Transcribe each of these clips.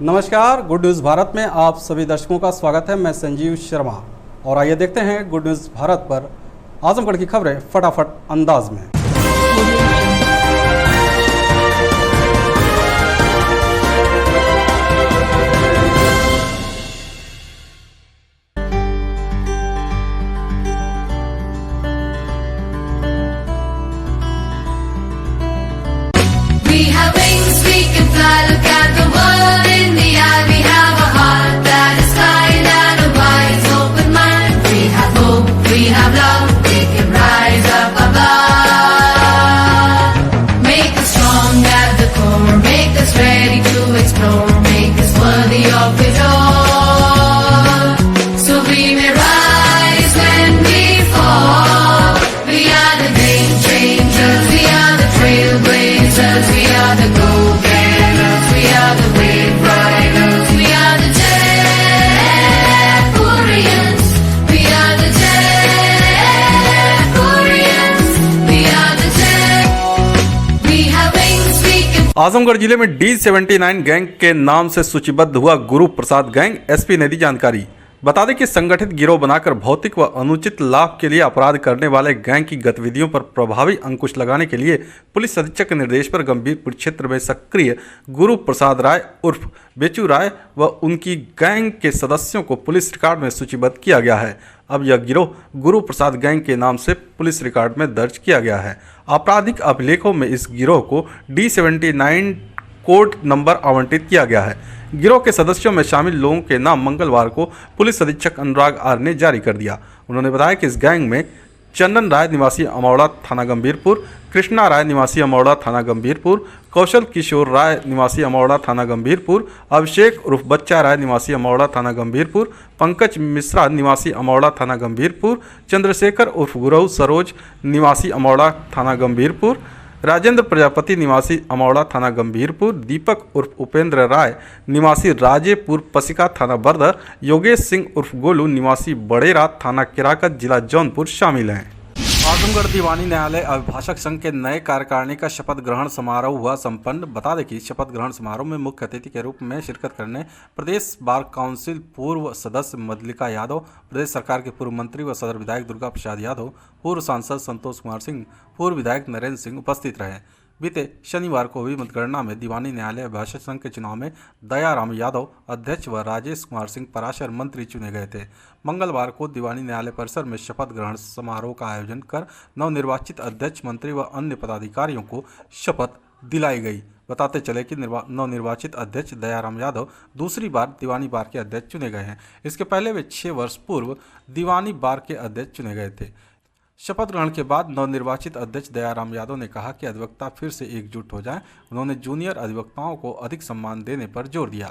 नमस्कार, good news Bharat में आप सभी दर्शकों का स्वागत है। मैं संजीव शर्मा और आइए देखते हैं गुड न्यूज़ भारत पर आजमगढ़ की खबरें फटाफट अंदाज में। We have wings, we can fly, look at the world in the eye. We have a heart that is kind and a wise open mind. We have hope, we have love, we can rise up above. Make us strong at the core, make us ready to explore, make us worthy of it all. So we may rise when we fall. We are the game changers, we are the trailblazers, we are the go-getters, we are the wave riders, we are the Jaypurians, we are the Jaypurians, we are the Jay. We have wings, we can. Azamgarh जिले में D79 gang के नाम से सूचीबद्ध हुआ Guru Prasad gang. SP ने दी जानकारी। बता दें कि संगठित गिरोह बनाकर भौतिक व अनुचित लाभ के लिए अपराध करने वाले गैंग की गतिविधियों पर प्रभावी अंकुश लगाने के लिए पुलिस अधीक्षक के निर्देश पर गंभीरपुर क्षेत्र में सक्रिय गुरु प्रसाद राय उर्फ बेचू राय व उनकी गैंग के सदस्यों को पुलिस रिकॉर्ड में सूचीबद्ध किया गया है। अब यह गिरोह गुरु प्रसाद गैंग के नाम से पुलिस रिकॉर्ड में दर्ज किया गया है। आपराधिक अभिलेखों में इस गिरोह को D79 कोड नंबर आवंटित किया गया है। गिरोह के सदस्यों में शामिल लोगों के नाम मंगलवार को पुलिस अधीक्षक अनुराग आर ने जारी कर दिया। उन्होंने बताया कि इस गैंग में चंदन राय निवासी अमौड़ा थाना गंभीरपुर, कृष्णा राय निवासी अमौड़ा थाना गंभीरपुर, कौशल किशोर राय निवासी अमौड़ा थाना गंभीरपुर, अभिषेक उर्फ बच्चा राय निवासी अमौड़ा थाना गंभीरपुर, पंकज मिश्रा निवासी अमौड़ा थाना गंभीरपुर, चंद्रशेखर उर्फ गुरऊ सरोज निवासी अमौड़ा थाना गंभीरपुर, राजेंद्र प्रजापति निवासी अमौड़ा थाना गंभीरपुर, दीपक उर्फ उपेंद्र राय निवासी राजेपुर पसिका थाना बरदर, योगेश सिंह उर्फ गोलू निवासी बड़ेरा थाना किराकत जिला जौनपुर शामिल हैं। आजमगढ़ दीवानी न्यायालय अभिभाषक संघ के नए कार्यकारिणी का शपथ ग्रहण समारोह हुआ संपन्न। बता दें कि शपथ ग्रहण समारोह में मुख्य अतिथि के रूप में शिरकत करने प्रदेश बार काउंसिल पूर्व सदस्य मधलिका यादव, प्रदेश सरकार के पूर्व मंत्री व सदर विधायक दुर्गा प्रसाद यादव, पूर्व सांसद संतोष कुमार सिंह, पूर्व विधायक नरेंद्र सिंह उपस्थित रहे। बीते शनिवार को हुई मतगणना में दीवानी न्यायालय अभिभाषक संघ के चुनाव में दयाराम यादव अध्यक्ष व राजेश कुमार सिंह पराशर मंत्री चुने गए थे। मंगलवार को दीवानी न्यायालय परिसर में शपथ ग्रहण समारोह का आयोजन कर नवनिर्वाचित अध्यक्ष, मंत्री व अन्य पदाधिकारियों को शपथ दिलाई गई। बताते चले कि नवनिर्वाचित अध्यक्ष दयाराम यादव दूसरी बार दीवानी बार के अध्यक्ष चुने गए हैं। इसके पहले वे 6 वर्ष पूर्व दीवानी बार के अध्यक्ष चुने गए थे। शपथ ग्रहण के बाद नवनिर्वाचित अध्यक्ष दयाराम यादव ने कहा कि अधिवक्ता फिर से एकजुट हो जाएं। उन्होंने जूनियर अधिवक्ताओं को अधिक सम्मान देने पर जोर दिया।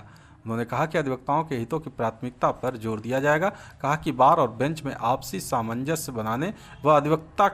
उन्होंने कहा कि अधिवक्ताओं के हितों की प्राथमिकता पर जोर दिया जाएगा। कहा कि बार और बेंच में आपसी सामंजस्य बनाने व अधिवक्ता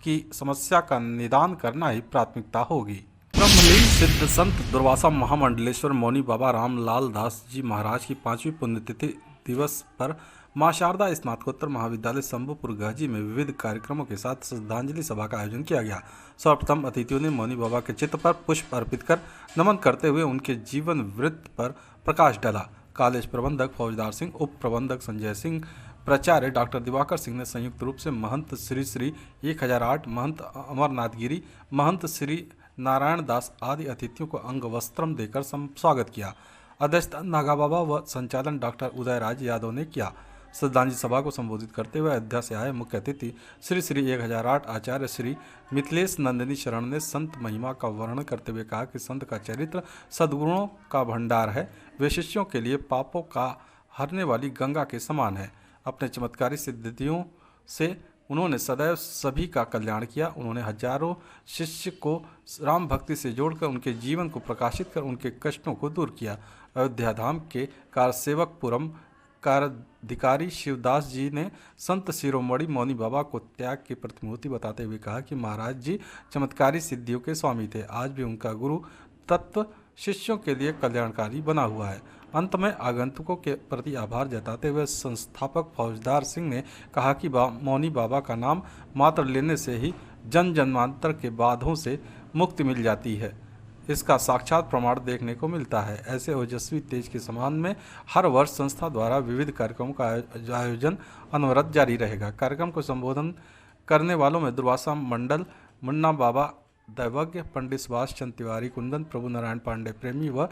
की समस्या का निदान करना ही प्राथमिकता होगी। ब्रह्मलीन सिद्ध संत दुर्वासा महामंडलेश्वर मौनी बाबा रामलाल दास जी महाराज की 5वीं पुण्यतिथि दिवस पर मां शारदा स्नातकोत्तर महाविद्यालय शंभुपुर गहजी में विविध कार्यक्रमों के साथ श्रद्धांजलि सभा का आयोजन किया गया। सर्वप्रथम अतिथियों ने मौनी बाबा के चित्र पर पुष्प अर्पित कर नमन करते हुए उनके जीवन वृत्त पर प्रकाश डाला। कॉलेज प्रबंधक फौजदार सिंह, उप प्रबंधक संजय सिंह, प्राचार्य डॉक्टर दिवाकर सिंह ने संयुक्त रूप से महंत श्री श्री 1008, महंत अमरनाथ गिरी, महंत श्री नारायण दास आदि अतिथियों को अंग वस्त्रम देकर स्वागत किया। अध्यक्षता नागा बाबा व संचालन डॉक्टर उदयराज यादव ने किया। श्रद्धांजलि सभा को संबोधित करते हुए अयोध्या से आए मुख्य अतिथि श्री श्री 1008 आचार्य श्री मिथिलेश नंदिनी शरण ने संत महिमा का वर्णन करते हुए कहा कि संत का चरित्र सद्गुणों का भंडार है। वे शिष्यों के लिए पापों का हरने वाली गंगा के समान है। अपने चमत्कारी सिद्धियों से उन्होंने सदैव सभी का कल्याण किया। उन्होंने हजारों शिष्य को राम भक्ति से जोड़कर उनके जीवन को प्रकाशित कर उनके कष्टों को दूर किया। अयोध्या धाम के कारसेवकपुरम कार्याधिकारी शिवदास जी ने संत शिरोमणि मौनी बाबा को त्याग की प्रतिमूर्ति बताते हुए कहा कि महाराज जी चमत्कारी सिद्धियों के स्वामी थे। आज भी उनका गुरु तत्व शिष्यों के लिए कल्याणकारी बना हुआ है। अंत में आगंतुकों के प्रति आभार जताते हुए संस्थापक फौजदार सिंह ने कहा कि मौनी बाबा का नाम मात्र लेने से ही जन जन्मांतर के बाधों से मुक्ति मिल जाती है। इसका साक्षात प्रमाण देखने को मिलता है। ऐसे ओजस्वी तेज के सम्मान में हर वर्ष संस्था द्वारा विविध कार्यक्रमों का आयोजन अनवरत जारी रहेगा। कार्यक्रम को संबोधन करने वालों में दुर्वासा मंडल, मुन्ना बाबा दैवज्ञ, पंडित सुभाष चंद्र तिवारी कुंदन, प्रभु नारायण पांडे प्रेमी व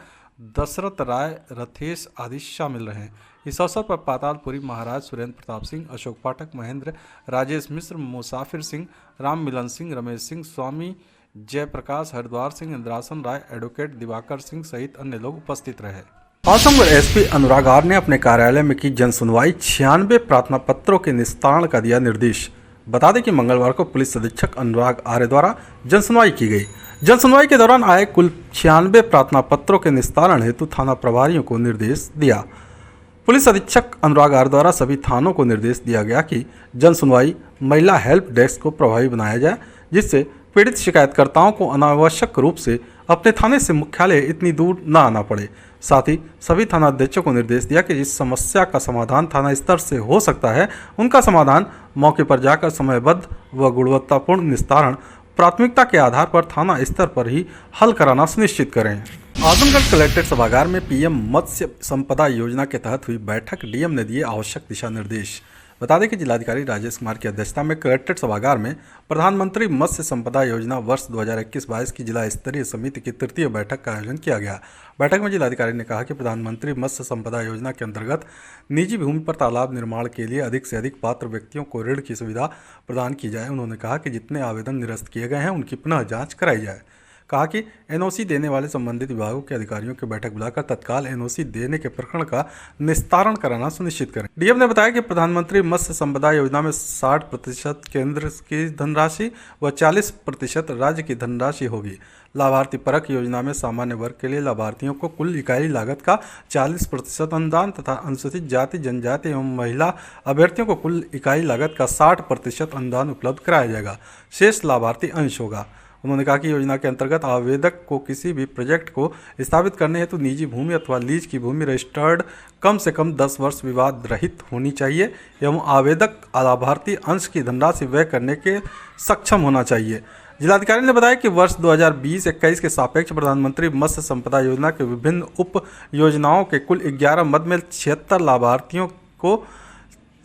दशरथ राय रथेश आदि शामिल रहे। इस अवसर पर पातालपुरी महाराज सुरेंद्र प्रताप सिंह, अशोक पाठक, महेंद्र, राजेश मिश्र, मुसाफिर सिंह, राम मिलन सिंह, रमेश सिंह, स्वामी जयप्रकाश, हरिद्वार सिंह, इंद्रासन राय, एडवोकेट दिवाकर सिंह सहित अन्य लोग उपस्थित रहे। आजमगढ़ एसपी अनुराग आर ने अपने कार्यालय में की जन सुनवाई, 96 प्रार्थना पत्रों के निस्तारण का दिया निर्देश। बता दें कि मंगलवार को पुलिस अधीक्षक अनुराग आर्य द्वारा जन सुनवाई की गई। जन सुनवाई के दौरान आए कुल 96 प्रार्थना पत्रों के निस्तारण हेतु थाना प्रभारियों को निर्देश दिया। पुलिस अधीक्षक अनुराग आर्य द्वारा सभी थानों को निर्देश दिया गया कि जन सुनवाई महिला हेल्प डेस्क को प्रभावी बनाया जाए, जिससे पीड़ित शिकायतकर्ताओं को अनावश्यक रूप से अपने थाने से मुख्यालय इतनी दूर न आना पड़े। साथ ही सभी थानाध्यक्षों को निर्देश दिया कि जिस समस्या का समाधान थाना स्तर से हो सकता है, उनका समाधान मौके पर जाकर समयबद्ध व गुणवत्तापूर्ण निस्तारण प्राथमिकता के आधार पर थाना स्तर पर ही हल कराना सुनिश्चित करें। आजमगढ़ कलेक्ट्रेट सभागार में पीएम मत्स्य संपदा योजना के तहत हुई बैठक, डीएम ने दिए आवश्यक दिशा निर्देश। बता दें कि जिलाधिकारी राजेश कुमार की अध्यक्षता में कलेक्ट्रेट सभागार में प्रधानमंत्री मत्स्य संपदा योजना वर्ष 2021-22 की जिला स्तरीय समिति की तृतीय बैठक का आयोजन किया गया। बैठक में जिलाधिकारी ने कहा कि प्रधानमंत्री मत्स्य संपदा योजना के अंतर्गत निजी भूमि पर तालाब निर्माण के लिए अधिक से अधिक पात्र व्यक्तियों को ऋण की सुविधा प्रदान की जाए। उन्होंने कहा कि जितने आवेदन निरस्त किए गए हैं उनकी पुनः जाँच कराई जाए। कहा कि एनओसी देने वाले संबंधित विभागों के अधिकारियों की बैठक बुलाकर तत्काल एनओसी देने के प्रकरण का निस्तारण कराना सुनिश्चित करें। डीएम ने बताया कि प्रधानमंत्री मत्स्य संपदा योजना में 60% केंद्र की धनराशि व 40% राज्य की धनराशि होगी। लाभार्थी परक योजना में सामान्य वर्ग के लिए लाभार्थियों को कुल इकाई लागत का 40% अनुदान तथा अनुसूचित जाति, जनजाति एवं महिला अभ्यर्थियों को कुल इकाई लागत का 60% अनुदान उपलब्ध कराया जाएगा। शेष लाभार्थी अंश होगा। उन्होंने कहा कि योजना के अंतर्गत आवेदक को किसी भी प्रोजेक्ट को स्थापित करने हेतु निजी भूमि अथवा लीज की भूमि रजिस्टर्ड कम से कम 10 वर्ष विवाद रहित होनी चाहिए एवं आवेदक लाभार्थी अंश की धनराशि व्यय करने के सक्षम होना चाहिए। जिलाधिकारी ने बताया कि वर्ष 2020-21 के सापेक्ष प्रधानमंत्री मत्स्य संपदा योजना के विभिन्न उप योजनाओं के कुल 11 मद में 76 लाभार्थियों को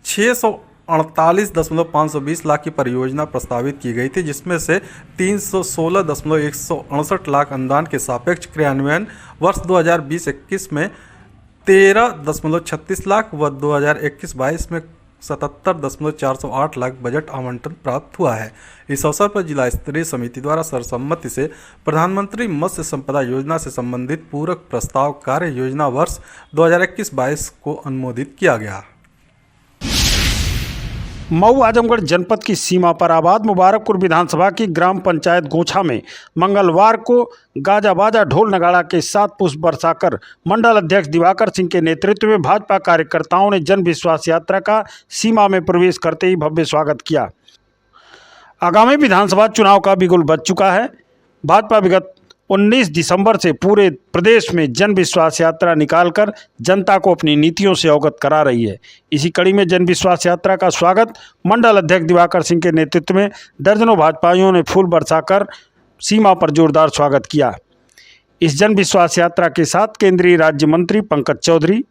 648.520 लाख की परियोजना प्रस्तावित की गई थी, जिसमें से 316.168 लाख अनुदान के सापेक्ष क्रियान्वयन वर्ष 2020-21 में 13.36 लाख व 2021-22 में 77.408 लाख बजट आवंटन प्राप्त हुआ है। इस अवसर पर जिला स्तरीय समिति द्वारा सर्वसम्मति से प्रधानमंत्री मत्स्य संपदा योजना से संबंधित पूरक प्रस्ताव कार्य योजना वर्ष 2021-22 को अनुमोदित किया गया। मऊ आजमगढ़ जनपद की सीमा पर आबाद मुबारकपुर विधानसभा की ग्राम पंचायत गोछा में मंगलवार को गाजा बाजा ढोल नगाड़ा के साथ पुष्प बरसाकर मंडल अध्यक्ष दिवाकर सिंह के नेतृत्व में भाजपा कार्यकर्ताओं ने जन विश्वास यात्रा का सीमा में प्रवेश करते ही भव्य स्वागत किया। आगामी विधानसभा चुनाव का बिगुल बज चुका है। भाजपा विगत 19 दिसंबर से पूरे प्रदेश में जन विश्वास यात्रा निकालकर जनता को अपनी नीतियों से अवगत करा रही है। इसी कड़ी में जन विश्वास यात्रा का स्वागत मंडल अध्यक्ष दिवाकर सिंह के नेतृत्व में दर्जनों भाजपाइयों ने फूल बरसाकर सीमा पर जोरदार स्वागत किया। इस जन विश्वास यात्रा के साथ केंद्रीय राज्य मंत्री पंकज चौधरी,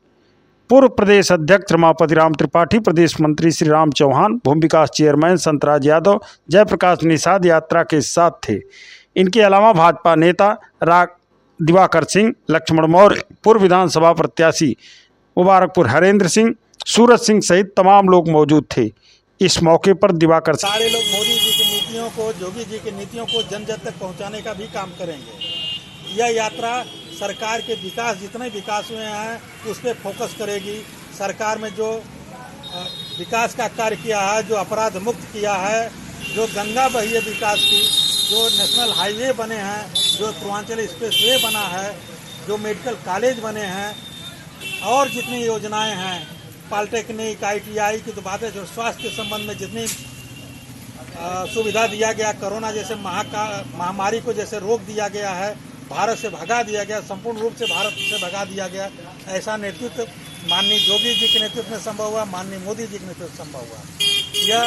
पूर्व प्रदेश अध्यक्ष रमापति राम त्रिपाठी, प्रदेश मंत्री श्री राम चौहान, भूमि विकास चेयरमैन संतराज यादव, जयप्रकाश निषाद यात्रा के साथ थे। इनके अलावा भाजपा नेता दिवाकर सिंह, लक्ष्मण मौर्य, पूर्व विधानसभा प्रत्याशी मुबारकपुर हरेंद्र सिंह, सूरज सिंह सहित तमाम लोग मौजूद थे। इस मौके पर दिवाकर सारे लोग मोदी जी की नीतियों को, योगी जी की नीतियों को जन जन तक पहुंचाने का भी काम करेंगे। यह यात्रा सरकार के विकास, जितने विकास हुए हैं उस पर फोकस करेगी। सरकार में जो विकास का कार्य किया है, जो अपराध मुक्त किया है, जो गंगा बही है विकास की, जो नेशनल हाईवे बने हैं, जो पूर्वांचल एक्सप्रेसवे बना है, जो मेडिकल कॉलेज बने हैं और जितनी योजनाएं हैं, पॉलिटेक्निक, ITI की तो बात है, जो स्वास्थ्य के संबंध में जितनी सुविधा दिया गया, कोरोना जैसे महामारी को जैसे रोक दिया गया है, भारत से भगा दिया गया, संपूर्ण रूप से भारत से भगा दिया गया, ऐसा नेतृत्व माननीय योगी जी के नेतृत्व में संभव हुआ, माननीय मोदी जी के नेतृत्व में संभव हुआ। यह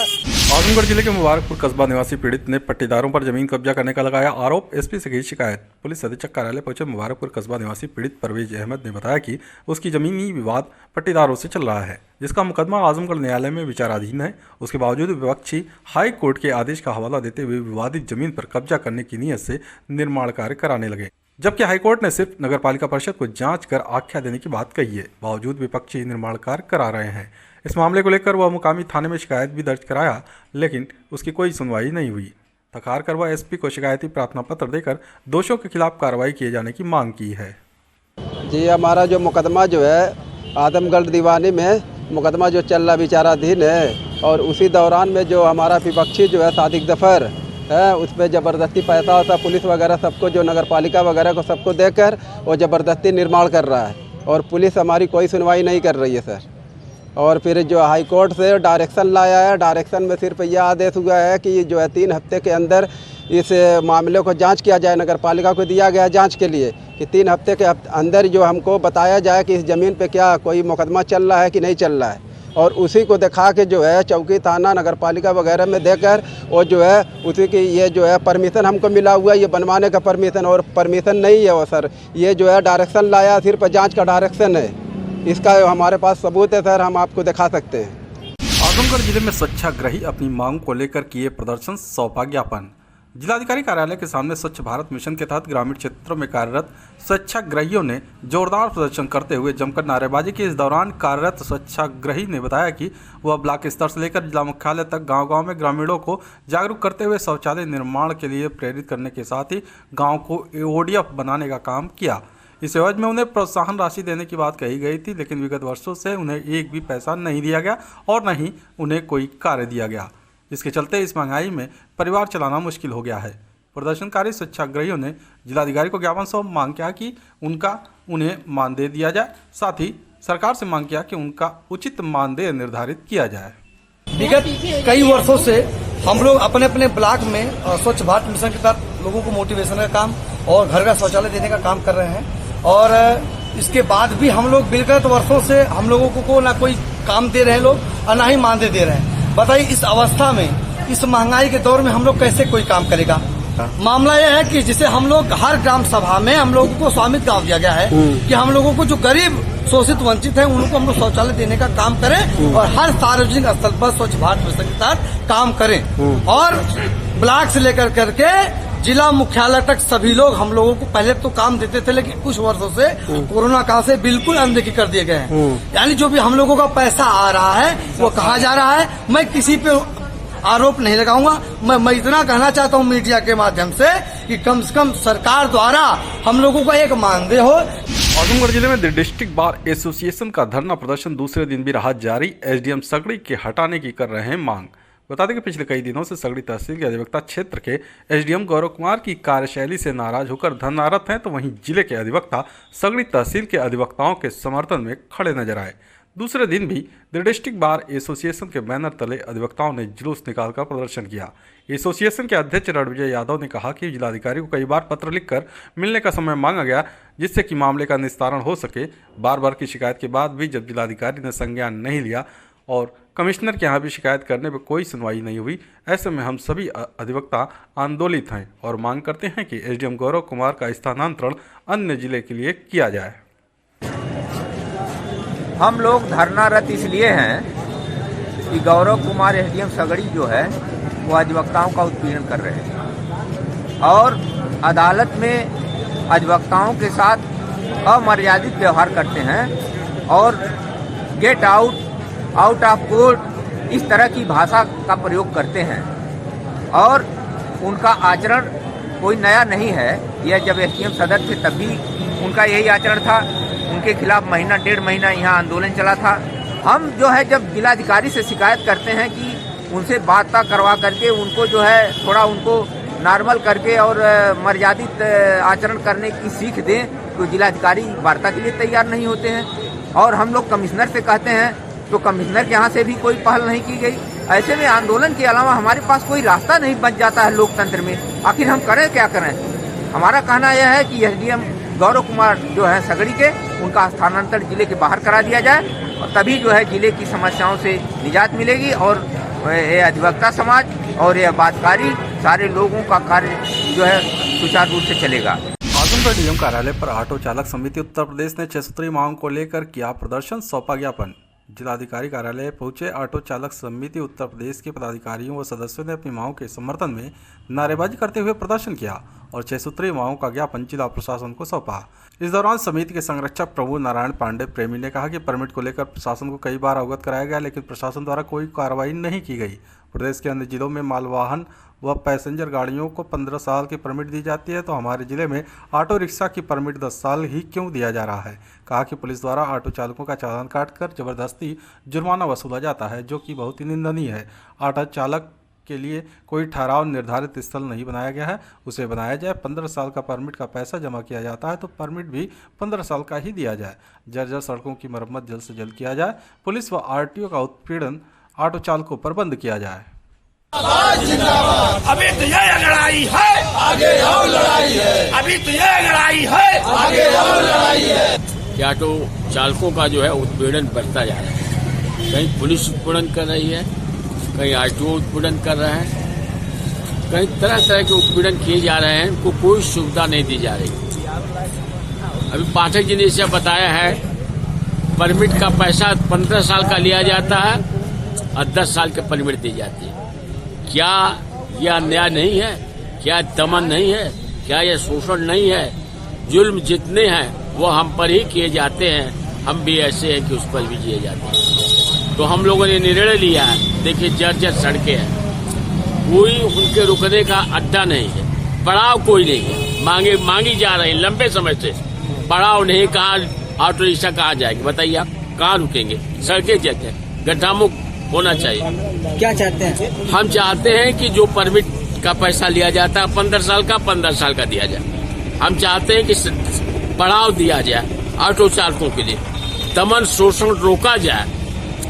आजमगढ़ जिले के मुबारकपुर कस्बा निवासी पीड़ित ने पट्टीदारों पर जमीन कब्जा करने का लगाया आरोप। एसपी से की शिकायत। पुलिस अधीक्षक कार्यालय पहुंचे मुबारकपुर कस्बा निवासी पीड़ित परवेज अहमद ने बताया कि उसकी जमीनी विवाद पट्टीदारों से चल रहा है, जिसका मुकदमा आजमगढ़ न्यायालय में विचाराधीन है। उसके बावजूद विपक्षी हाई कोर्ट के आदेश का हवाला देते हुए विवादित जमीन पर कब्जा करने की नीयत से निर्माण कार्य कराने लगे, जबकि हाईकोर्ट ने सिर्फ नगरपालिका परिषद को जांच कर आख्या देने की बात कही है। बावजूद विपक्षी निर्माण कार्य करा रहे हैं। इस मामले को लेकर वह मुकामी थाने में शिकायत भी दर्ज कराया, लेकिन उसकी कोई सुनवाई नहीं हुई। थकार कर वह एसपी को शिकायती प्रार्थना पत्र देकर दोषियों के खिलाफ कार्रवाई किए जाने की मांग की है। जी, हमारा जो मुकदमा जो है आजमगढ़ दीवानी में मुकदमा जो चल रहा विचाराधीन है, और उसी दौरान में जो हमारा विपक्षी जो है सादिक जफर है, उस पर ज़बरदस्ती पैसा होता पुलिस वगैरह सबको, जो नगरपालिका वगैरह को सबको देकर वो ज़बरदस्ती निर्माण कर रहा है, और पुलिस हमारी कोई सुनवाई नहीं कर रही है सर। और फिर जो हाई कोर्ट से डायरेक्शन लाया है, डायरेक्शन में सिर्फ यह आदेश हुआ है कि जो है 3 हफ्ते के अंदर इस मामले को जांच किया जाए। नगरपालिका को दिया गया जांच के लिए कि 3 हफ्ते के अंदर जो हमको बताया जाए कि इस ज़मीन पे क्या कोई मुकदमा चल रहा है कि नहीं चल रहा है, और उसी को दिखा के जो है चौकी थाना नगरपालिका वगैरह में देकर वो जो है उसी की ये जो है परमिशन हमको मिला हुआ है, ये बनवाने का परमिशन, और परमिशन नहीं है वो सर। ये जो है डायरेक्शन लाया, सिर्फ जांच का डायरेक्शन है, इसका हमारे पास सबूत है सर, हम आपको दिखा सकते हैं। आजमगढ़ जिले में स्वच्छाग्रही अपनी मांग को लेकर किए प्रदर्शन, सौंपा ज्ञापन। जिलाधिकारी कार्यालय के सामने स्वच्छ भारत मिशन के तहत ग्रामीण क्षेत्रों में कार्यरत स्वच्छाग्रहियों ने जोरदार प्रदर्शन करते हुए जमकर नारेबाजी की। इस दौरान कार्यरत स्वच्छाग्रही ने बताया कि वह ब्लॉक स्तर से लेकर जिला मुख्यालय तक गांव-गांव में ग्रामीणों को जागरूक करते हुए शौचालय निर्माण के लिए प्रेरित करने के साथ ही गाँव को ODF बनाने का काम किया। इस एवज में उन्हें प्रोत्साहन राशि देने की बात कही गई थी, लेकिन विगत वर्षों से उन्हें एक भी पैसा नहीं दिया गया और न ही उन्हें कोई कार्य दिया गया, जिसके चलते इस महंगाई में परिवार चलाना मुश्किल हो गया है। प्रदर्शनकारी स्वच्छाग्रहियों ने जिलाधिकारी को ज्ञापन सौंप मांग किया कि उन्हें मानदेय दिया जाए, साथ ही सरकार से मांग किया कि उनका उचित मानदेय निर्धारित किया जाए। विगत कई वर्षों से हम लोग अपने अपने ब्लॉक में स्वच्छ भारत मिशन के तहत लोगों को मोटिवेशन का काम और घर का शौचालय देने का काम कर रहे हैं, और इसके बाद भी हम लोग विगत वर्षों से हम लोगों को ना कोई काम दे रहे हैं लोग और ना ही मानदेय दे रहे हैं। बताइए इस अवस्था में, इस महंगाई के दौर में हम लोग कैसे कोई काम करेगा। मामला यह है कि जिसे हम लोग हर ग्राम सभा में हम लोगों को स्वामित्व गाँव दिया गया है कि हम लोगों को जो गरीब शोषित वंचित है उनको हम लोग शौचालय देने का काम करें और हर सार्वजनिक स्थल पर स्वच्छ भारत मिशन के तहत काम करें, और ब्लॉक से लेकर करके जिला मुख्यालय तक सभी लोग हम लोगों को पहले तो काम देते थे, लेकिन कुछ वर्षों से कोरोना काल से बिल्कुल अनदेखी कर दिए गए हैं। यानी जो भी हम लोगों का पैसा आ रहा है वो कहा जा रहा है। मैं किसी पे आरोप नहीं लगाऊंगा, मैं इतना कहना चाहता हूं मीडिया के माध्यम से कि कम से कम सरकार द्वारा हम लोगों को एक मानदेय हो। आजमगढ़ जिले में द डिस्ट्रिक्ट बार एसोसिएशन का धरना प्रदर्शन दूसरे दिन भी रहा जारी। एसडीएम सगड़ी के हटाने की कर रहे हैं मांग। बता दें कि पिछले कई दिनों से सगड़ी तहसील के अधिवक्ता क्षेत्र के एसडीएम गौरव कुमार की कार्यशैली से नाराज होकर धरनारत हैं, तो वहीं जिले के अधिवक्ता सगड़ी तहसील के अधिवक्ताओं के समर्थन में खड़े नजर आए। दूसरे दिन भी द डिस्ट्रिक्ट बार एसोसिएशन के बैनर तले अधिवक्ताओं ने जुलूस निकालकर प्रदर्शन किया। एसोसिएशन के अध्यक्ष रणविजय यादव ने कहा कि जिलाधिकारी को कई बार पत्र लिखकर मिलने का समय मांगा गया, जिससे कि मामले का निस्तारण हो सके। बार बार की शिकायत के बाद भी जब जिलाधिकारी ने संज्ञान नहीं लिया और कमिश्नर के यहाँ भी शिकायत करने पर कोई सुनवाई नहीं हुई, ऐसे में हम सभी अधिवक्ता आंदोलित हैं और मांग करते हैं कि एसडीएम गौरव कुमार का स्थानांतरण अन्य जिले के लिए किया जाए। हम लोग धरनारत इसलिए हैं कि गौरव कुमार एसडीएम सगड़ी जो है वो अधिवक्ताओं का उत्पीड़न कर रहे हैं और अदालत में अधिवक्ताओं के साथ अमर्यादित व्यवहार करते हैं और get out, out of court, इस तरह की भाषा का प्रयोग करते हैं। और उनका आचरण कोई नया नहीं है, यह जब एसडीएम सदर थे तब भी उनका यही आचरण था। उनके खिलाफ महीना 1.5 महीना यहाँ आंदोलन चला था। हम जो है जब जिलाधिकारी से शिकायत करते हैं कि उनसे वार्ता करवा करके उनको जो है थोड़ा उनको नॉर्मल करके और मर्यादित आचरण करने की सीख दें, तो जिलाधिकारी वार्ता के लिए तैयार नहीं होते हैं। और हम लोग कमिश्नर से कहते हैं तो कमिश्नर के यहाँ से भी कोई पहल नहीं की गई। ऐसे में आंदोलन के अलावा हमारे पास कोई रास्ता नहीं बच जाता है लोकतंत्र में। आखिर हम करें क्या करें। हमारा कहना यह है कि एसडीएम गौरव कुमार जो है सगड़ी के, उनका स्थानांतरण जिले के बाहर करा दिया जाए और तभी जो है जिले की समस्याओं से निजात मिलेगी और ये अधिवक्ता समाज और ये आबादकारी सारे लोगों का कार्य जो है सुचारू रूप से चलेगा। आजमगढ़ डीएम कार्यालय पर ऑटो चालक समिति उत्तर प्रदेश ने 6 सूत्रीय मांग को लेकर किया प्रदर्शन, सौंपा ज्ञापन। जिलाधिकारी कार्यालय पहुंचे ऑटो चालक समिति उत्तर प्रदेश के पदाधिकारियों व सदस्यों ने अपनी मांगों के समर्थन में नारेबाजी करते हुए प्रदर्शन किया और 6 सूत्रीय मांगों का ज्ञापन जिला प्रशासन को सौंपा। इस दौरान समिति के संरक्षक प्रभु नारायण पांडे प्रेमी ने कहा कि परमिट को लेकर प्रशासन को कई बार अवगत कराया गया, लेकिन प्रशासन द्वारा कोई कार्रवाई नहीं की गई। प्रदेश के अन्य जिलों में मालवाहन व पैसेंजर गाड़ियों को 15 साल की परमिट दी जाती है, तो हमारे जिले में ऑटो रिक्शा की परमिट 10 साल ही क्यों दिया जा रहा है। कहा कि पुलिस द्वारा ऑटो चालकों का चालान काटकर जबरदस्ती जुर्माना वसूला जाता है, जो कि बहुत ही निंदनीय है। ऑटो चालक के लिए कोई ठहराव निर्धारित स्थल नहीं बनाया गया है, उसे बनाया जाए। 15 साल का परमिट का पैसा जमा किया जाता है, तो परमिट भी 15 साल का ही दिया जाए। जर्जर सड़कों की मरम्मत जल्द से जल्द किया जाए। पुलिस व आरटीओ का उत्पीड़न ऑटो चालकों पर बंद किया जाए। अभी तो ये लड़ाई है, आगे और लड़ाई है। अभी तो ये लड़ाई है, आगे और लड़ाई है। ऑटो चालकों का जो है उत्पीड़न बढ़ता जा रहा है। कहीं पुलिस उत्पीड़न कर रही है, कहीं आरटीओ उत्पीड़न कर रहा है, कहीं तरह तरह के उत्पीड़न किए जा रहे हैं। उनको कोई सुविधा नहीं दी जा रही। अभी पाठक जी ने इसे बताया है, परमिट का पैसा 15 साल का लिया जाता है और 10 साल की परमिट दी जाती है। क्या यह अन्याय नहीं है? क्या दमन नहीं है? क्या यह शोषण नहीं है? जुल्म जितने हैं वो हम पर ही किए जाते हैं। हम भी ऐसे हैं कि उस पर भी किए जाते हैं। तो हम लोगों ने निर्णय लिया है, देखिए जर्जर सड़कें हैं, कोई उनके रुकने का अड्डा नहीं है, पड़ाव कोई नहीं है। मांगी जा रही लंबे समय से, पड़ाव नहीं। कहाँ ऑटो रिक्शा कहाँ जाएगी बताइए आप? कहाँ रुकेंगे? सड़कें जगह गड्ढामुक्त होना चाहिए। क्या चाहते हैं? हम चाहते हैं कि जो परमिट का पैसा लिया जाता है 15 साल का, 15 साल का दिया जाए। हम चाहते हैं कि पड़ाव दिया जाए ऑटो चालकों के लिए, दमन शोषण रोका जाए।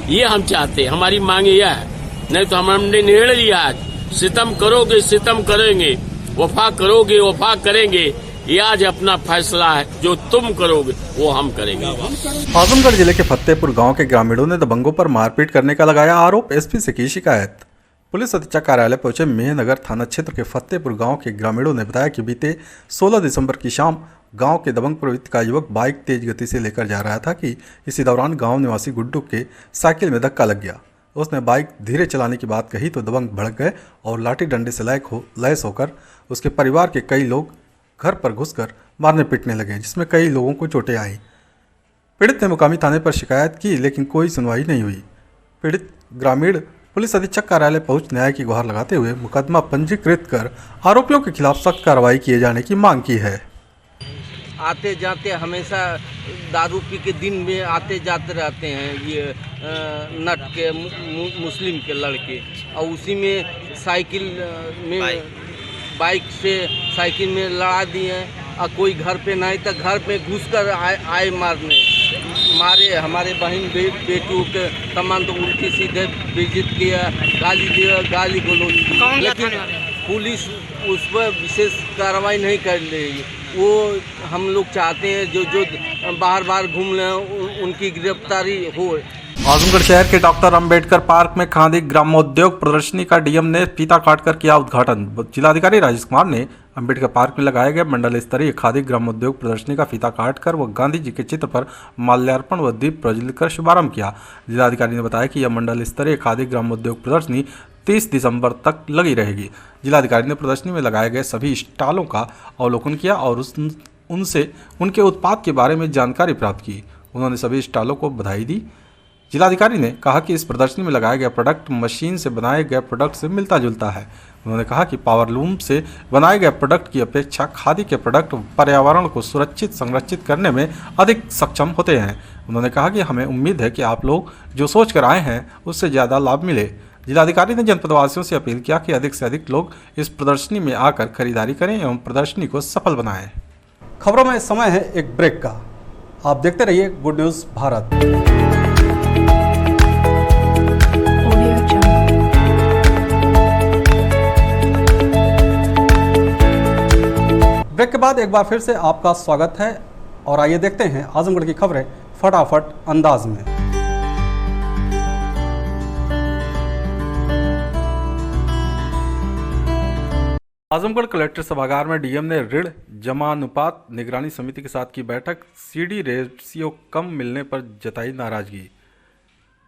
ये हम चाहते हैं, हमारी मांग यह है। नहीं तो हमने निर्णय लिया है, सितम करोगे सितम करेंगे, वफा करोगे वफा करेंगे। ये आज अपना फैसला है, जो तुम करोगे वो हम करेंगे। आजमगढ़ जिले के फतेहपुर गांव के ग्रामीणों ने दबंगों पर मारपीट करने का लगाया आरोप, एसपी से की शिकायत। पुलिस अधीक्षक कार्यालय पहुंचे मेहनगर थाना क्षेत्र के फतेहपुर गांव के ग्रामीणों ने बताया कि बीते 16 दिसंबर की शाम गांव के दबंग प्रवृत्ति का युवक बाइक तेज गति से लेकर जा रहा था कि इसी दौरान गांव निवासी गुड्डू के साइकिल में धक्का लग गया। उसने बाइक धीरे चलाने की बात कही तो दबंग भड़क गए और लाठी डंडे से लैस होकर उसके परिवार के कई लोग घर पर घुसकर मारने पीटने लगे, जिसमें कई लोगों को चोटें आईं। पीड़ित ने मुकामी थाने पर शिकायत की, लेकिन कोई सुनवाई नहीं हुई। पीड़ित ग्रामीण पुलिस अधीक्षक कार्यालय पहुंच न्याय की गुहार लगाते हुए मुकदमा पंजीकृत कर आरोपियों के खिलाफ सख्त कार्रवाई किए जाने की मांग की है। आते जाते हमेशा दारू पी के दिन में आते जाते रहते हैं ये नट के मुस्लिम के लड़के, और उसी में साइकिल में बाइक से साइकिल में लड़ा दिए। और कोई घर पे नहीं तो घर पे घुसकर आए मारे हमारे बहन बेटियों के तमाम, तो उल्टी सीधे बेइज्जत किया, गाली दिया, गाली गलौज। लेकिन पुलिस उस पर विशेष कार्रवाई नहीं कर रही। वो हम लोग चाहते हैं जो बाहर घूम रहे उनकी गिरफ्तारी हो। आजमगढ़ शहर के डॉक्टर अंबेडकर पार्क में खादी ग्रामोद्योग प्रदर्शनी का डीएम ने फीता काटकर किया उद्घाटन। जिलाधिकारी राजेश कुमार ने अंबेडकर पार्क में लगाए गए मंडल स्तरीय खादी ग्रामोद्योग प्रदर्शनी का फीता काटकर व गांधी जी के चित्र पर माल्यार्पण व दीप प्रज्वलित कर शुभारंभ किया। जिलाधिकारी ने बताया कि यह मंडल स्तरीय खादी ग्रामोद्योग प्रदर्शनी 30 दिसंबर तक लगी रहेगी। जिलाधिकारी ने प्रदर्शनी में लगाए गए सभी स्टॉलों का अवलोकन किया और उनसे उनके उत्पाद के बारे में जानकारी प्राप्त की। उन्होंने सभी स्टॉलों को बधाई दी। जिलाधिकारी ने कहा कि इस प्रदर्शनी में लगाया गया प्रोडक्ट मशीन से बनाए गए प्रोडक्ट से मिलता जुलता है। उन्होंने कहा कि पावरलूम से बनाए गए प्रोडक्ट की अपेक्षा खादी के प्रोडक्ट पर्यावरण को सुरक्षित संरक्षित करने में अधिक सक्षम होते हैं। उन्होंने कहा कि हमें उम्मीद है कि आप लोग जो सोच कर आए हैं उससे ज़्यादा लाभ मिले। जिलाधिकारी ने जनपदवासियों से अपील किया कि अधिक से अधिक लोग इस प्रदर्शनी में आकर खरीदारी करें एवं प्रदर्शनी को सफल बनाएं। खबरों में समय है एक ब्रेक का। आप देखते रहिए गुड न्यूज़ भारत। ब्रेक के बाद एक बार फिर से आपका स्वागत है और आइए देखते हैं आजमगढ़ की खबरें फटाफट अंदाज में। आजमगढ़ कलेक्टर सभागार में डीएम ने ऋण जमानुपात निगरानी समिति के साथ की बैठक। सीडी रेशियो कम मिलने पर जताई नाराजगी।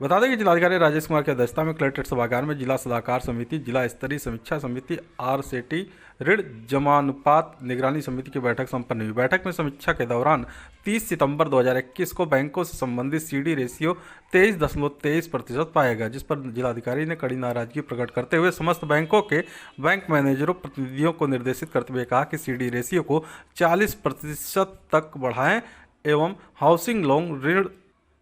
बता दें कि जिलाधिकारी राजेश कुमार की अध्यक्षता में कलेक्टर सभागार में जिला सलाहकार समिति, जिला स्तरीय समीक्षा समिति, आरसेटी, ऋण जमानुपात निगरानी समिति की बैठक संपन्न हुई। बैठक में समीक्षा के दौरान 30 सितंबर 2021 को बैंकों से संबंधित सीडी रेशियो 23.23% पाया गया, जिस पर जिलाधिकारी ने कड़ी नाराजगी प्रकट करते हुए समस्त बैंकों के बैंक मैनेजरों प्रतिनिधियों को निर्देशित करते हुए कहा कि सीडी रेशियो को 40% तक बढ़ाएं एवं हाउसिंग लोन ऋण,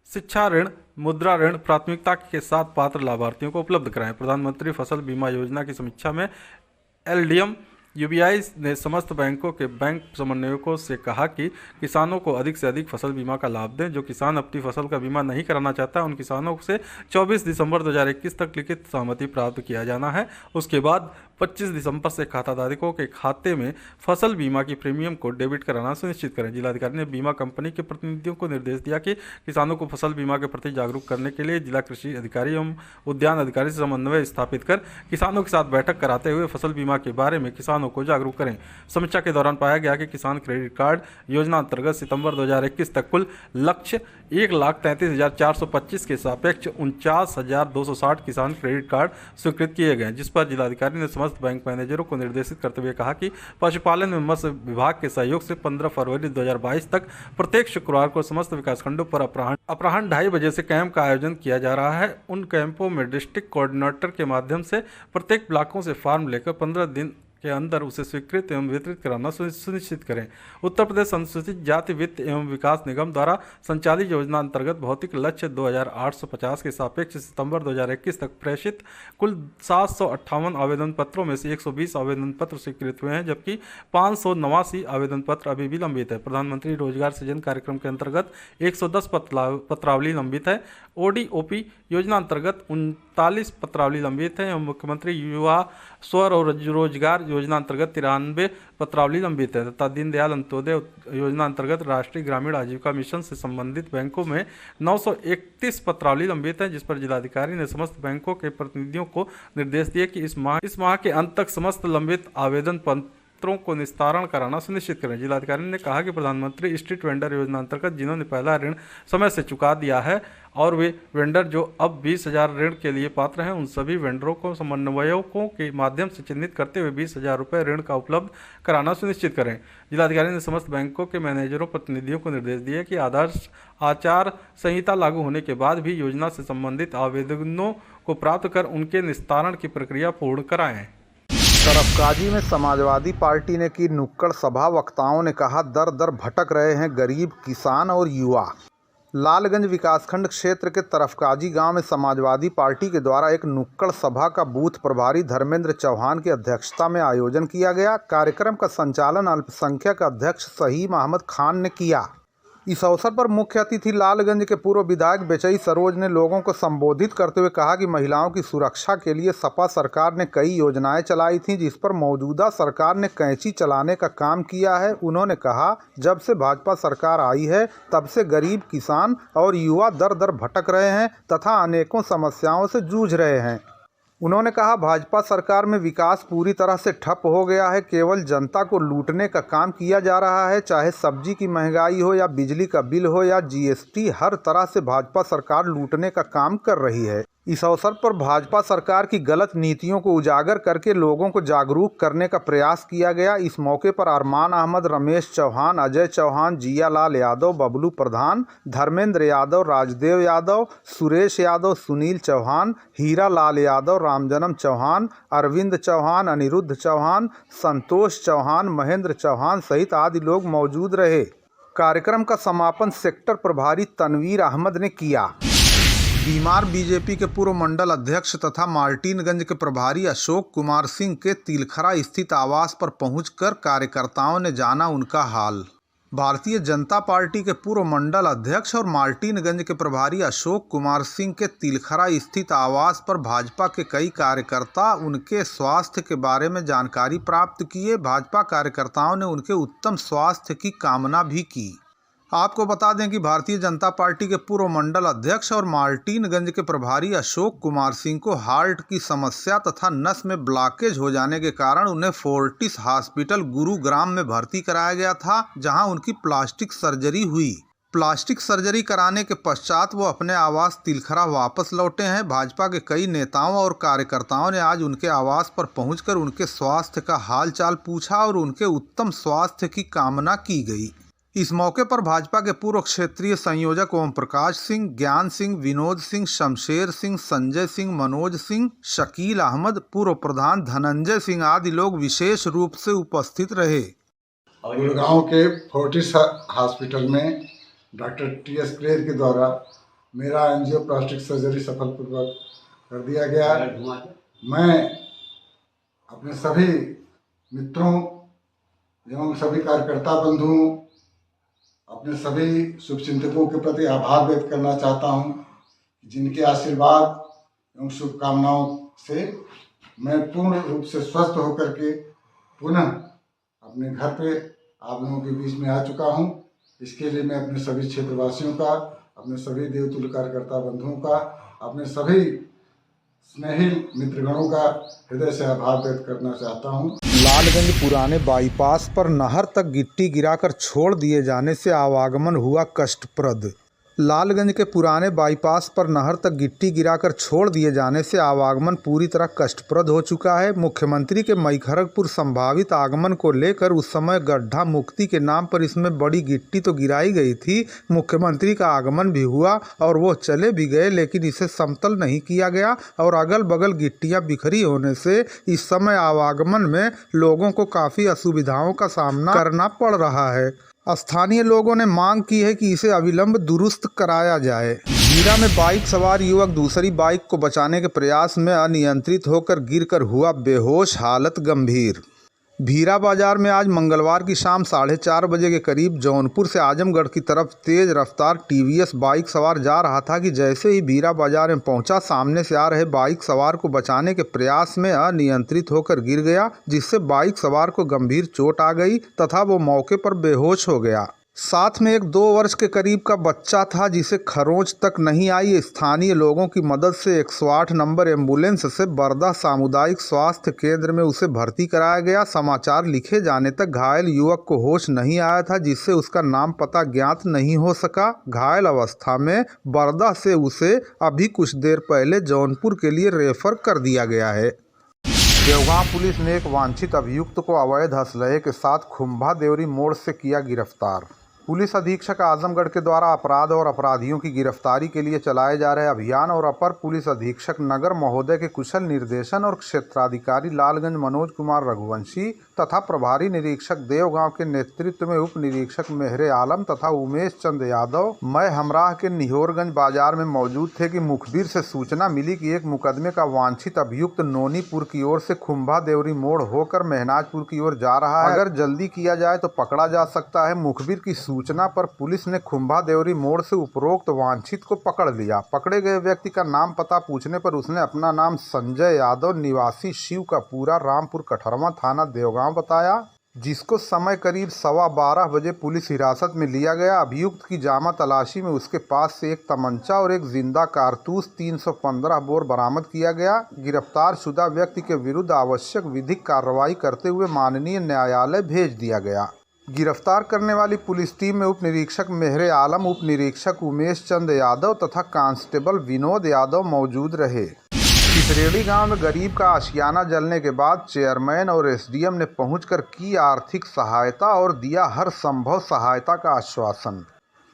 शिक्षा ऋण, मुद्रा ऋण प्राथमिकता के साथ पात्र लाभार्थियों को उपलब्ध कराएं। प्रधानमंत्री फसल बीमा योजना की समीक्षा में एलडीएम यूबीआई ने समस्त बैंकों के बैंक समन्वयकों से कहा कि किसानों को अधिक से अधिक फसल बीमा का लाभ दें। जो किसान अपनी फसल का बीमा नहीं कराना चाहता, उन किसानों से 24 दिसंबर 2021 तक लिखित सहमति प्राप्त किया जाना है। उसके बाद 25 दिसंबर से खाताधारकों के खाते में फसल बीमा की प्रीमियम को डेबिट कराना सुनिश्चित करें। जिलाधिकारी ने बीमा कंपनी के प्रतिनिधियों को निर्देश दिया कि किसानों को फसल बीमा के प्रति जागरूक करने के लिए जिला कृषि अधिकारी एवं उद्यान अधिकारी से समन्वय स्थापित कर किसानों के साथ बैठक कराते हुए फसल बीमा के बारे में किसानों को जागरूक करें। समीक्षा के दौरान पाया गया कि किसान क्रेडिट कार्ड योजना अंतर्गत सितंबर 2021 तक कुल लक्ष्य 1,33,425 के सापेक्ष 49,260 किसान क्रेडिट कार्ड स्वीकृत किए गए, जिस पर जिलाधिकारी ने समस्त बैंक मैनेजरों को निर्देशित करते हुए कहा कि पशुपालन एवं मत्स्य विभाग के सहयोग से 15 फरवरी 2022 तक प्रत्येक शुक्रवार को समस्त विकासखंडों पर अपराह्न 2:30 बजे से कैंप का आयोजन किया जा रहा है। उन कैंपों में डिस्ट्रिक्ट कोऑर्डिनेटर के माध्यम से प्रत्येक ब्लॉकों से फॉर्म लेकर 15 दिन के अंदर उसे स्वीकृत एवं वितरित कराना सुनिश्चित करें। उत्तर प्रदेश अनुसूचित जाति वित्त एवं विकास निगम द्वारा संचालित योजना अंतर्गत भौतिक लक्ष्य 2850 के सापेक्ष सितंबर 2021 तक प्रेषित कुल 758 आवेदन पत्रों में से 120 आवेदन पत्र स्वीकृत हुए हैं, जबकि 589 आवेदन पत्र अभी भी लंबित है। प्रधानमंत्री रोजगार सृजन कार्यक्रम के अंतर्गत 110 पत्रावली लंबित है। ओडीओपी योजना अंतर्गत 39 पत्रावली लंबित है एवं मुख्यमंत्री युवा स्वरोजगार योजना अंतर्गत 93 पत्रावली लंबित है तथा दीनदयाल अंत्योदय योजना अंतर्गत राष्ट्रीय ग्रामीण आजीविका मिशन से संबंधित बैंकों में 931 पत्रावली लंबित है, जिस पर जिलाधिकारी ने समस्त बैंकों के प्रतिनिधियों को निर्देश दिए कि इस माह के अंत तक समस्त लंबित आवेदन पत्रों को निस्तारण कराना सुनिश्चित करें। जिलाधिकारी ने कहा कि प्रधानमंत्री स्ट्रीट वेंडर योजना अंतर्गत जिन्होंने पहला ऋण समय से चुका दिया है और वे वेंडर जो अब 20,000 ऋण के लिए पात्र हैं, उन सभी वेंडरों को समन्वयकों के माध्यम से चिन्हित करते हुए 20,000 रुपये ऋण का उपलब्ध कराना सुनिश्चित करें। जिलाधिकारी ने समस्त बैंकों के मैनेजरों प्रतिनिधियों को निर्देश दिए कि आदर्श आचार संहिता लागू होने के बाद भी योजना से संबंधित आवेदनों को प्राप्त कर उनके निस्तारण की प्रक्रिया पूर्ण कराएं। तरफकाजी में समाजवादी पार्टी ने की नुक्कड़ सभा। वक्ताओं ने कहा, दर दर भटक रहे हैं गरीब, किसान और युवा। लालगंज विकासखंड क्षेत्र के तरफकाजी गांव में समाजवादी पार्टी के द्वारा एक नुक्कड़ सभा का बूथ प्रभारी धर्मेंद्र चौहान की अध्यक्षता में आयोजन किया गया। कार्यक्रम का संचालन अल्पसंख्यक अध्यक्ष सहीम अहमद खान ने किया। इस अवसर पर मुख्य अतिथि लालगंज के पूर्व विधायक बेचई सरोज ने लोगों को संबोधित करते हुए कहा कि महिलाओं की सुरक्षा के लिए सपा सरकार ने कई योजनाएं चलाई थीं, जिस पर मौजूदा सरकार ने कैंची चलाने का काम किया है। उन्होंने कहा, जब से भाजपा सरकार आई है तब से गरीब, किसान और युवा दर दर भटक रहे हैं तथा अनेकों समस्याओं से जूझ रहे हैं। उन्होंने कहा, भाजपा सरकार में विकास पूरी तरह से ठप हो गया है। केवल जनता को लूटने का काम किया जा रहा है, चाहे सब्जी की महंगाई हो या बिजली का बिल हो या जीएसटी, हर तरह से भाजपा सरकार लूटने का काम कर रही है। इस अवसर पर भाजपा सरकार की गलत नीतियों को उजागर करके लोगों को जागरूक करने का प्रयास किया गया। इस मौके पर अरमान अहमद, रमेश चौहान, अजय चौहान, जियालाल यादव, बबलू प्रधान, धर्मेंद्र यादव, राजदेव यादव, सुरेश यादव, सुनील चौहान, हीरा लाल यादव, रामजन्म चौहान, अरविंद चौहान, अनिरुद्ध चौहान, संतोष चौहान, महेंद्र चौहान सहित आदि लोग मौजूद रहे। कार्यक्रम का समापन सेक्टर प्रभारी तनवीर अहमद ने किया। बीमार बीजेपी के पूर्व मंडल अध्यक्ष तथा मार्टिनगंज के प्रभारी अशोक कुमार सिंह के तिलखरा स्थित आवास पर पहुंचकर कार्यकर्ताओं ने जाना उनका हाल। भारतीय जनता पार्टी के पूर्व मंडल अध्यक्ष और मार्टिनगंज के प्रभारी अशोक कुमार सिंह के तिलखरा स्थित आवास पर भाजपा के कई कार्यकर्ता उनके स्वास्थ्य के बारे में जानकारी प्राप्त किए। भाजपा कार्यकर्ताओं ने उनके उत्तम स्वास्थ्य की कामना भी की। आपको बता दें कि भारतीय जनता पार्टी के पूर्व मंडल अध्यक्ष और मार्टिनगंज के प्रभारी अशोक कुमार सिंह को हार्ट की समस्या तथा नस में ब्लॉकेज हो जाने के कारण उन्हें फोर्टिस हॉस्पिटल गुरुग्राम में भर्ती कराया गया था, जहां उनकी प्लास्टिक सर्जरी हुई। प्लास्टिक सर्जरी कराने के पश्चात वो अपने आवास तिलखरा वापस लौटे हैं। भाजपा के कई नेताओं और कार्यकर्ताओं ने आज उनके आवास पर पहुंचकर उनके स्वास्थ्य का हालचाल पूछा और उनके उत्तम स्वास्थ्य की कामना की गई। इस मौके पर भाजपा के पूर्व क्षेत्रीय संयोजक ओम प्रकाश सिंह, ज्ञान सिंह, विनोद सिंह, शमशेर सिंह, संजय सिंह, मनोज सिंह, शकील अहमद, पूर्व प्रधान धनंजय सिंह आदि लोग विशेष रूप से उपस्थित रहे। गुड़गांव के फोर्टिस हॉस्पिटल में डॉक्टर टी.एस. क्लेर के द्वारा मेरा एंजियोप्लास्टिक सर्जरी सफलपूर्वक कर दिया गया। मैं अपने सभी मित्रों एवं सभी कार्यकर्ता बंधुओं, अपने सभी शुभचिंतकों के प्रति आभार व्यक्त करना चाहता हूं, जिनके आशीर्वाद एवं शुभकामनाओं से मैं पूर्ण रूप से स्वस्थ होकर के पुनः अपने घर पे आप लोगों के बीच में आ चुका हूं। इसके लिए मैं अपने सभी क्षेत्रवासियों का, अपने सभी देवतुल्य कार्यकर्ता बंधुओं का, अपने सभी स्नेही मित्रगणों का हृदय से आभार व्यक्त करना चाहता हूं। लालगंज पुराने बाईपास पर नहर तक गिट्टी गिराकर छोड़ दिए जाने से आवागमन हुआ कष्टप्रद। लालगंज के पुराने बाईपास पर नहर तक गिट्टी गिराकर छोड़ दिए जाने से आवागमन पूरी तरह कष्टप्रद हो चुका है। मुख्यमंत्री के मईखरगपुर संभावित आगमन को लेकर उस समय गड्ढा मुक्ति के नाम पर इसमें बड़ी गिट्टी तो गिराई गई थी। मुख्यमंत्री का आगमन भी हुआ और वो चले भी गए, लेकिन इसे समतल नहीं किया गया और अगल बगल गिट्टियां बिखरी होने से इस समय आवागमन में लोगों को काफ़ी असुविधाओं का सामना करना पड़ रहा है। स्थानीय लोगों ने मांग की है कि इसे अविलंब दुरुस्त कराया जाए। भीरा में बाइक सवार युवक दूसरी बाइक को बचाने के प्रयास में अनियंत्रित होकर गिरकर हुआ बेहोश, हालत गंभीर। भीरा बाजार में आज मंगलवार की शाम 4:30 बजे के करीब जौनपुर से आजमगढ़ की तरफ तेज रफ्तार टीवीएस बाइक सवार जा रहा था कि जैसे ही भीरा बाजार में पहुंचा, सामने से आ रहे बाइक सवार को बचाने के प्रयास में अनियंत्रित होकर गिर गया, जिससे बाइक सवार को गंभीर चोट आ गई तथा वो मौके पर बेहोश हो गया। साथ में एक 2 वर्ष के करीब का बच्चा था जिसे खरोंच तक नहीं आई। स्थानीय लोगों की मदद से 108 नंबर एम्बुलेंस से बरदा सामुदायिक स्वास्थ्य केंद्र में उसे भर्ती कराया गया। समाचार लिखे जाने तक घायल युवक को होश नहीं आया था, जिससे उसका नाम पता ज्ञात नहीं हो सका। घायल अवस्था में बरदा से उसे अभी कुछ देर पहले जौनपुर के लिए रेफर कर दिया गया है। देवगांव पुलिस ने एक वांछित अभियुक्त को अवैध असलहे के साथ खुम्भा देवरी मोड़ से किया गिरफ्तार। पुलिस अधीक्षक आजमगढ़ के द्वारा अपराध और अपराधियों की गिरफ्तारी के लिए चलाए जा रहे अभियान और अपर पुलिस अधीक्षक नगर महोदय के कुशल निर्देशन और क्षेत्राधिकारी लालगंज मनोज कुमार रघुवंशी तथा प्रभारी निरीक्षक देवगांव के नेतृत्व में उप निरीक्षक मेहरे आलम तथा उमेश चंद यादव मैं हमराह के निहोरगंज बाजार में मौजूद थे कि मुखबिर से सूचना मिली कि एक मुकदमे का वांछित अभियुक्त नोनीपुर की ओर से खुम्भा देवरी मोड़ होकर मेहनाजपुर की ओर जा रहा है। अगर जल्दी किया जाए तो पकड़ा जा सकता है। मुखबिर की सूचना पर पुलिस ने खुम्भा देवरी मोड़ से उपरोक्त वांछित को पकड़ लिया। पकड़े गए व्यक्ति का नाम पता पूछने पर उसने अपना नाम संजय यादव निवासी शिव का पूरा रामपुर कठरवा थाना देवगांव बताया, जिसको समय करीब 12:15 बजे पुलिस हिरासत में लिया गया। अभियुक्त की जामा तलाशी में उसके पास से एक तमंचा और एक जिंदा कारतूस 315 बोर बरामद किया गया। गिरफ्तार शुदा व्यक्ति के विरुद्ध आवश्यक विधिक कार्रवाई करते हुए माननीय न्यायालय भेज दिया गया। गिरफ्तार करने वाली पुलिस टीम में उप निरीक्षक मेहरे आलम, उप निरीक्षक उमेश चंद यादव तथा कांस्टेबल विनोद यादव मौजूद रहे। सिसरेड़ी गांव में गरीब का आशियाना जलने के बाद चेयरमैन और एसडीएम ने पहुंचकर की आर्थिक सहायता और दिया हर संभव सहायता का आश्वासन।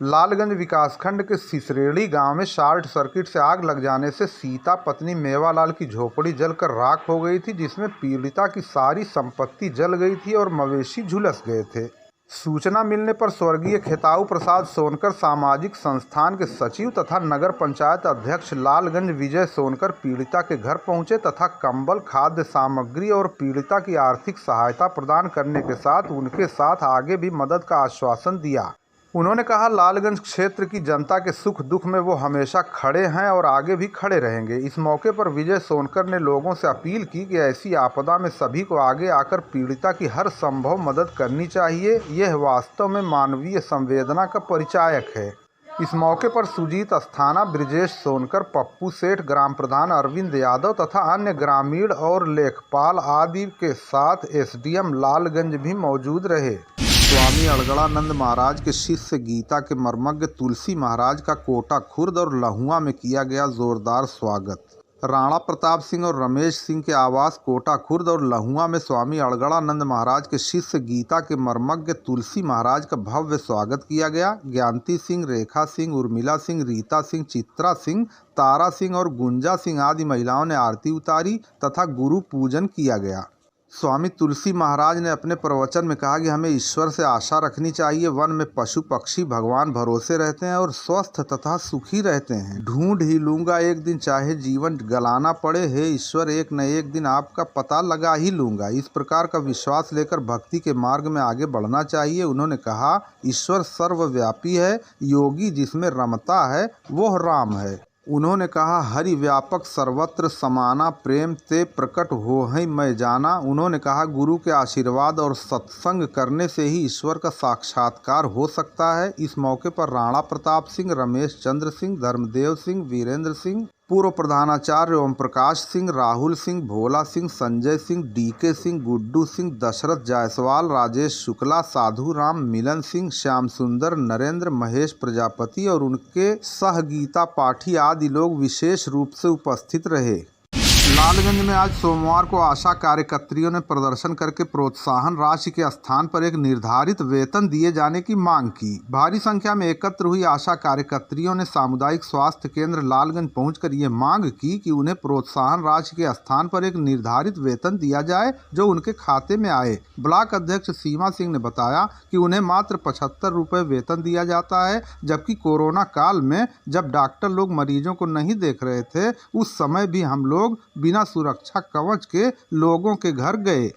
लालगंज विकासखंड के सिसरेड़ी गांव में शॉर्ट सर्किट से आग लग जाने से सीता पत्नी मेवालाल की झोपड़ी जलकर राख हो गई थी, जिसमें पीड़िता की सारी संपत्ति जल गई थी और मवेशी झुलस गए थे। सूचना मिलने पर स्वर्गीय खेताऊ प्रसाद सोनकर सामाजिक संस्थान के सचिव तथा नगर पंचायत अध्यक्ष लालगंज विजय सोनकर पीड़िता के घर पहुंचे तथा कंबल, खाद्य सामग्री और पीड़िता की आर्थिक सहायता प्रदान करने के साथ उनके साथ आगे भी मदद का आश्वासन दिया। उन्होंने कहा लालगंज क्षेत्र की जनता के सुख दुख में वो हमेशा खड़े हैं और आगे भी खड़े रहेंगे। इस मौके पर विजय सोनकर ने लोगों से अपील की कि ऐसी आपदा में सभी को आगे आकर पीड़िता की हर संभव मदद करनी चाहिए। यह वास्तव में मानवीय संवेदना का परिचायक है। इस मौके पर सुजीत अस्थाना, ब्रिजेश सोनकर, पप्पू सेठ, ग्राम प्रधान अरविंद यादव तथा अन्य ग्रामीण और लेखपाल आदि के साथ एसडीएम लालगंज भी मौजूद रहे। स्वामी अड़गड़ानंद महाराज के शिष्य गीता के मर्मज्ञ तुलसी महाराज का कोटा खुर्द और लहुआ में किया गया जोरदार स्वागत। राणा प्रताप सिंह और रमेश सिंह के आवास कोटा खुर्द और लहुआ में स्वामी अड़गड़ानंद महाराज के शिष्य गीता के मर्मज्ञ तुलसी महाराज का भव्य स्वागत किया गया। ज्ञानती सिंह, रेखा सिंह, उर्मिला सिंह, रीता सिंह, चित्रा सिंह, तारा सिंह और गुंजा सिंह आदि महिलाओं ने आरती उतारी तथा गुरु पूजन किया गया। स्वामी तुलसी महाराज ने अपने प्रवचन में कहा कि हमें ईश्वर से आशा रखनी चाहिए। वन में पशु पक्षी भगवान भरोसे रहते हैं और स्वस्थ तथा सुखी रहते हैं। ढूंढ ही लूंगा एक दिन, चाहे जीवन गलाना पड़े, हे ईश्वर एक न एक दिन आपका पता लगा ही लूंगा। इस प्रकार का विश्वास लेकर भक्ति के मार्ग में आगे बढ़ना चाहिए। उन्होंने कहा ईश्वर सर्वव्यापी है, योगी जिसमें रमता है वह राम है। उन्होंने कहा हरि व्यापक सर्वत्र समाना, प्रेम ते प्रकट हो है मैं जाना। उन्होंने कहा गुरु के आशीर्वाद और सत्संग करने से ही ईश्वर का साक्षात्कार हो सकता है। इस मौके पर राणा प्रताप सिंह, रमेश चंद्र सिंह, धर्मदेव सिंह, वीरेंद्र सिंह, पूर्व प्रधानाचार्य ओम प्रकाश सिंह, राहुल सिंह, भोला सिंह, संजय सिंह, डीके सिंह, गुड्डू सिंह, दशरथ जायसवाल, राजेश शुक्ला, साधु राम, मिलन सिंह, श्याम सुंदर, नरेंद्र, महेश प्रजापति और उनके सहगीता पाठी आदि लोग विशेष रूप से उपस्थित रहे। लालगंज में आज सोमवार को आशा कार्यकर्त्रियों ने प्रदर्शन करके प्रोत्साहन राशि के स्थान पर एक निर्धारित वेतन दिए जाने की मांग की। भारी संख्या में एकत्र हुई आशा कार्यकर्त्रियों ने सामुदायिक स्वास्थ्य केंद्र लालगंज पहुंचकर ये मांग की कि उन्हें प्रोत्साहन राशि के स्थान पर एक निर्धारित वेतन दिया जाए जो उनके खाते में आए। ब्लॉक अध्यक्ष सीमा सिंह ने बताया कि उन्हें मात्र 75 रुपये वेतन दिया जाता है, जबकि कोरोना काल में जब डॉक्टर लोग मरीजों को नहीं देख रहे थे उस समय भी हम लोग बिना सुरक्षा कवच के लोगों के घर गए।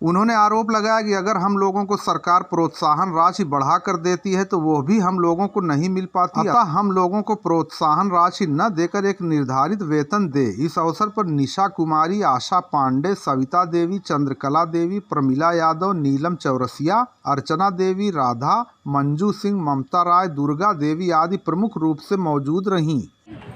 उन्होंने आरोप लगाया कि अगर हम लोगों को सरकार प्रोत्साहन राशि बढ़ा कर देती है तो वो भी हम लोगों को नहीं मिल पाती, अतः हम लोगों को प्रोत्साहन राशि न देकर एक निर्धारित वेतन दे। इस अवसर पर निशा कुमारी, आशा पांडे, सविता देवी, चंद्रकला देवी, प्रमिला यादव, नीलम चौरसिया, अर्चना देवी, राधा, मंजू सिंह, ममता राय, दुर्गा देवी आदि प्रमुख रूप से मौजूद रहीं।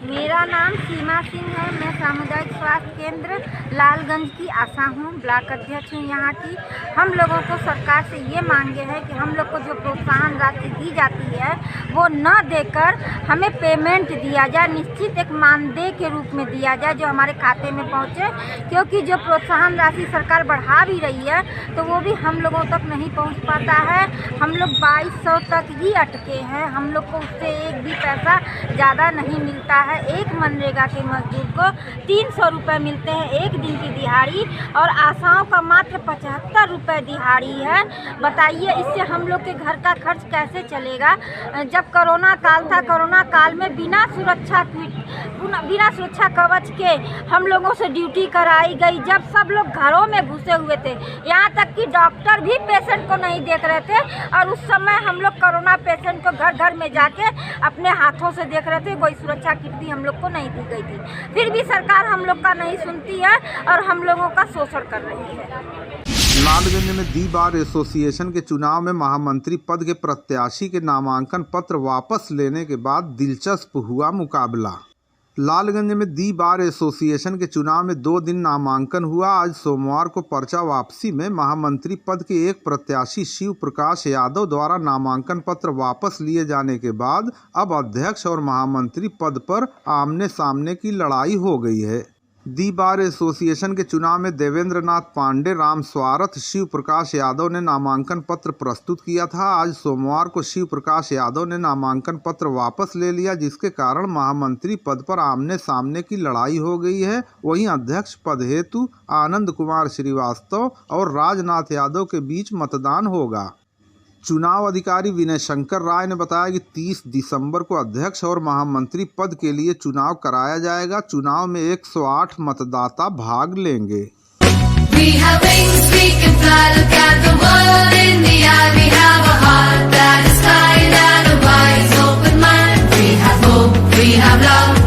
मेरा नाम सीमा सिंह है। मैं सामुदायिक स्वास्थ्य केंद्र लालगंज की आशा हूँ, ब्लॉक अध्यक्ष हूँ यहाँ की। हम लोगों को सरकार से ये मांगे है कि हम लोग को जो प्रोत्साहन राशि दी जाती है वो न देकर हमें पेमेंट दिया जाए, निश्चित एक मानदेय के रूप में दिया जाए जो हमारे खाते में पहुँचे, क्योंकि जो प्रोत्साहन राशि सरकार बढ़ा भी रही है तो वो भी हम लोगों तक नहीं पहुँच पाता है। हम लोग 2200 तक ही अटके हैं। हम लोग को उससे एक भी पैसा ज़्यादा नहीं मिलता है। एक मनरेगा के मजदूर को 300 रुपये मिलते हैं एक दिन की दिहाड़ी, और आशाओं का मात्र 75 रुपये दिहाड़ी है। बताइए इससे हम लोग के घर का खर्च कैसे चलेगा। जब कोरोना काल था, कोरोना काल में बिना सुरक्षा कवच के हम लोगों से ड्यूटी कराई गई, जब सब लोग घरों में घुसे हुए थे, यहाँ तक कि डॉक्टर भी पेशेंट को नहीं देख रहे थे। और उस समय हम लोग कोरोना पेशेंट को घर घर में जाके अपने हाथों से देख रहे थे। कोई सुरक्षा किट भी हम लोग को नहीं दी गई थी। फिर भी सरकार हम लोग का नहीं सुनती है और हम लोगों का शोषण कर रही है। लालगंज में दी बार एसोसिएशन के चुनाव में महामंत्री पद के प्रत्याशी के नामांकन पत्र वापस लेने के बाद दिलचस्प हुआ मुकाबला। लालगंज में दी बार एसोसिएशन के चुनाव में 2 दिन नामांकन हुआ। आज सोमवार को पर्चा वापसी में महामंत्री पद के एक प्रत्याशी शिव प्रकाश यादव द्वारा नामांकन पत्र वापस लिए जाने के बाद अब अध्यक्ष और महामंत्री पद पर आमने सामने की लड़ाई हो गई है। दी बार एसोसिएशन के चुनाव में देवेंद्र नाथ पांडे, राम स्वारथ, शिव प्रकाश यादव ने नामांकन पत्र प्रस्तुत किया था। आज सोमवार को शिव प्रकाश यादव ने नामांकन पत्र वापस ले लिया, जिसके कारण महामंत्री पद पर आमने सामने की लड़ाई हो गई है। वहीं अध्यक्ष पद हेतु आनंद कुमार श्रीवास्तव और राजनाथ यादव के बीच मतदान होगा। चुनाव अधिकारी विनय शंकर राय ने बताया कि 30 दिसंबर को अध्यक्ष और महामंत्री पद के लिए चुनाव कराया जाएगा। चुनाव में 108 मतदाता भाग लेंगे। We have wings, we can fly, look at the world in the eye. We have a heart that is kind and a wise open mind. We have hope, we have love.